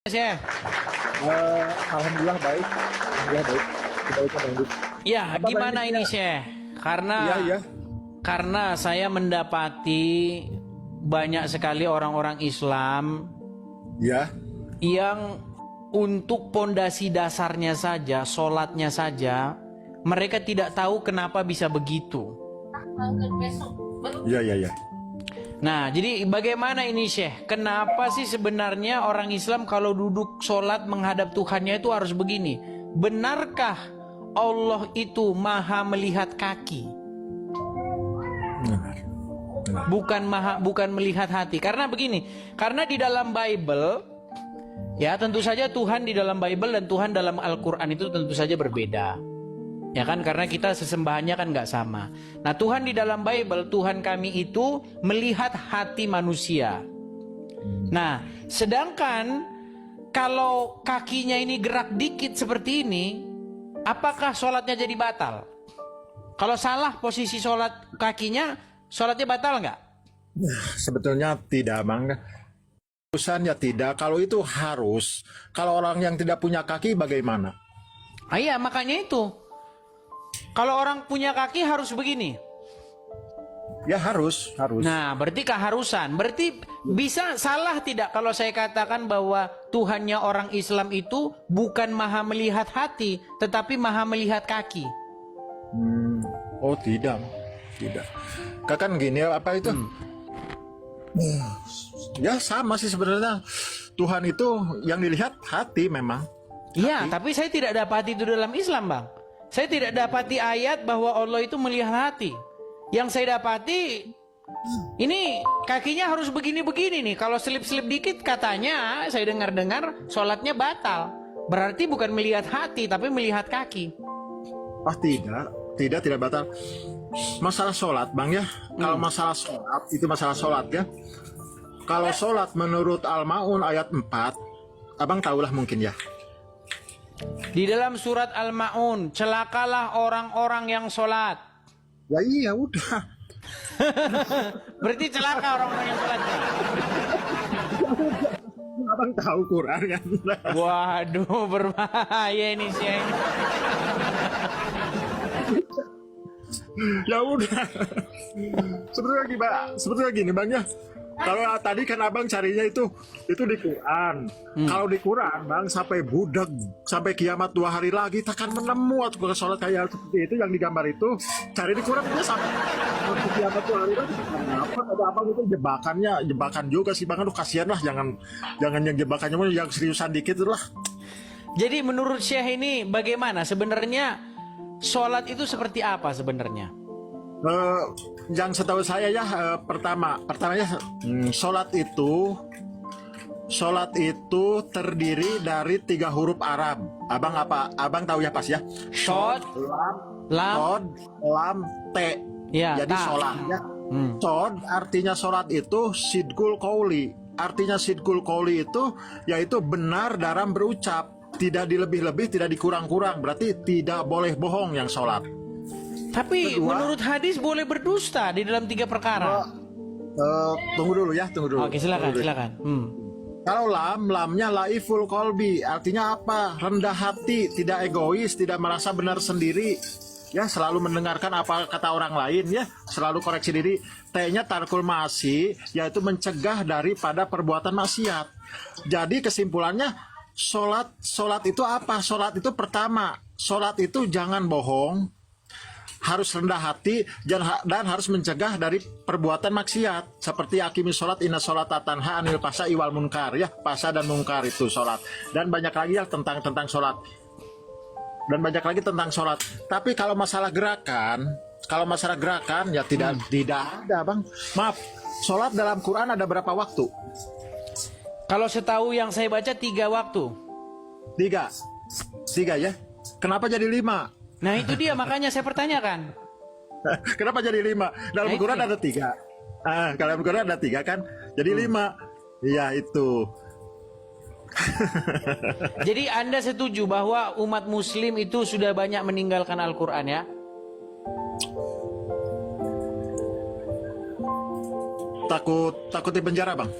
Syekh. Alhamdulillah baik. Alhamdulillah baik. Kita lanjut. Ya, Apa gimana tadi ini kita- Syekh? Karena Iya. karena saya mendapati banyak sekali orang-orang Islam Ya. yang untuk pondasi dasarnya saja, sholatnya saja, mereka tidak tahu kenapa bisa begitu. Iya. Nah, jadi bagaimana ini Syekh? Kenapa sih sebenarnya orang Islam kalau duduk sholat menghadap Tuhannya itu harus begini? Benarkah Allah itu maha melihat kaki? Benar. Bukan melihat hati. Karena begini, karena di dalam Bible, ya tentu saja Tuhan di dalam Bible dan Tuhan dalam Al-Quran itu tentu saja berbeda. Ya kan, karena kita sesembahannya kan nggak sama. Nah, Tuhan di dalam Bible, Tuhan kami itu melihat hati manusia. Nah, sedangkan kalau kakinya ini gerak dikit seperti ini, apakah sholatnya jadi batal? Kalau salah posisi sholat kakinya, sholatnya batal nggak? Sebetulnya tidak, Bang. Urusannya tidak. Kalau itu harus. Kalau orang yang tidak punya kaki bagaimana? Ah, iya, makanya itu. Kalau orang punya kaki harus begini. Ya harus. Nah, berarti keharusan. Berarti bisa salah tidak kalau saya katakan bahwa Tuhannya orang Islam itu bukan maha melihat hati, tetapi maha melihat kaki. Oh tidak. Kan gini apa itu? Ya sama sih sebenarnya. Tuhan itu yang dilihat hati memang. Iya, tapi saya tidak dapati itu dalam Islam, Bang. Saya tidak dapati ayat bahwa Allah itu melihat hati. Yang saya dapati, ini kakinya harus begini-begini nih. Kalau selip-selip dikit katanya, saya dengar-dengar sholatnya batal. Berarti bukan melihat hati, tapi melihat kaki. Ah tidak batal. Masalah sholat, Bang ya. Kalau masalah sholat, itu masalah sholat ya. Kalau sholat menurut Al-Ma'un ayat 4, Abang tahulah mungkin ya. Di dalam surat Al-Ma'un, celakalah orang-orang yang sholat. Ya iya udah. Berarti celaka orang-orang yang sholat. Abang tahu Quran kan? Waduh, berbahaya ini sih. Ya udah. Sebetulnya gini Bang ya. Kalau tadi kan Abang carinya itu di Quran. Kalau di Quran Bang sampai budak sampai kiamat 2 hari lagi takkan menemu atau sholat kayak seperti itu yang digambar itu cari di Quran dia sampai kiamat 2 hari lagi. Apa ada apa itu jebakan juga sih Bang. Aduh kasihan lah jangan yang jebakannya yang seriusan dikit lah. Jadi menurut Syekh ini bagaimana sebenarnya sholat itu seperti apa sebenarnya? Yang setahu saya ya pertamanya sholat itu terdiri dari 3 huruf Arab. Abang tahu ya pas ya? Shod, lam, Shod, lam, te. Ya, Jadi ta. sholatnya Shod artinya sholat itu sidgul qauli. Artinya sidgul qauli itu yaitu benar dalam berucap, tidak dilebih-lebih, tidak dikurang-kurang. Berarti tidak boleh bohong yang sholat. Tapi Kedua, menurut hadis boleh berdusta di dalam 3 perkara. tunggu dulu. Oke, silakan. Kalau lamnya laiful kolbi, artinya apa? Rendah hati, tidak egois, tidak merasa benar sendiri, ya selalu mendengarkan apa kata orang lain, ya selalu koreksi diri. T-nya tarkul ma'asi, yaitu mencegah daripada perbuatan maksiat. Jadi kesimpulannya, sholat itu apa? Sholat itu pertama, sholat itu jangan bohong, harus rendah hati dan harus mencegah dari perbuatan maksiat seperti akimis sholat inna sholata tanha anil fahsya wal munkar ya, fahsya dan munkar itu sholat, dan banyak lagi ya tentang sholat Tapi kalau masalah gerakan ya tidak ada Bang. Maaf, sholat dalam Quran ada berapa waktu? Kalau setahu yang saya baca 3 waktu. 3 ya. Kenapa jadi 5? Nah itu dia makanya saya pertanyakan. Kenapa jadi 5? Dalam Quran ada 3. Kalau dalam Quran ada 3 kan, jadi 5. Iya itu. Jadi Anda setuju bahwa umat Muslim itu sudah banyak meninggalkan Al-Quran ya? Takut di penjara Bang.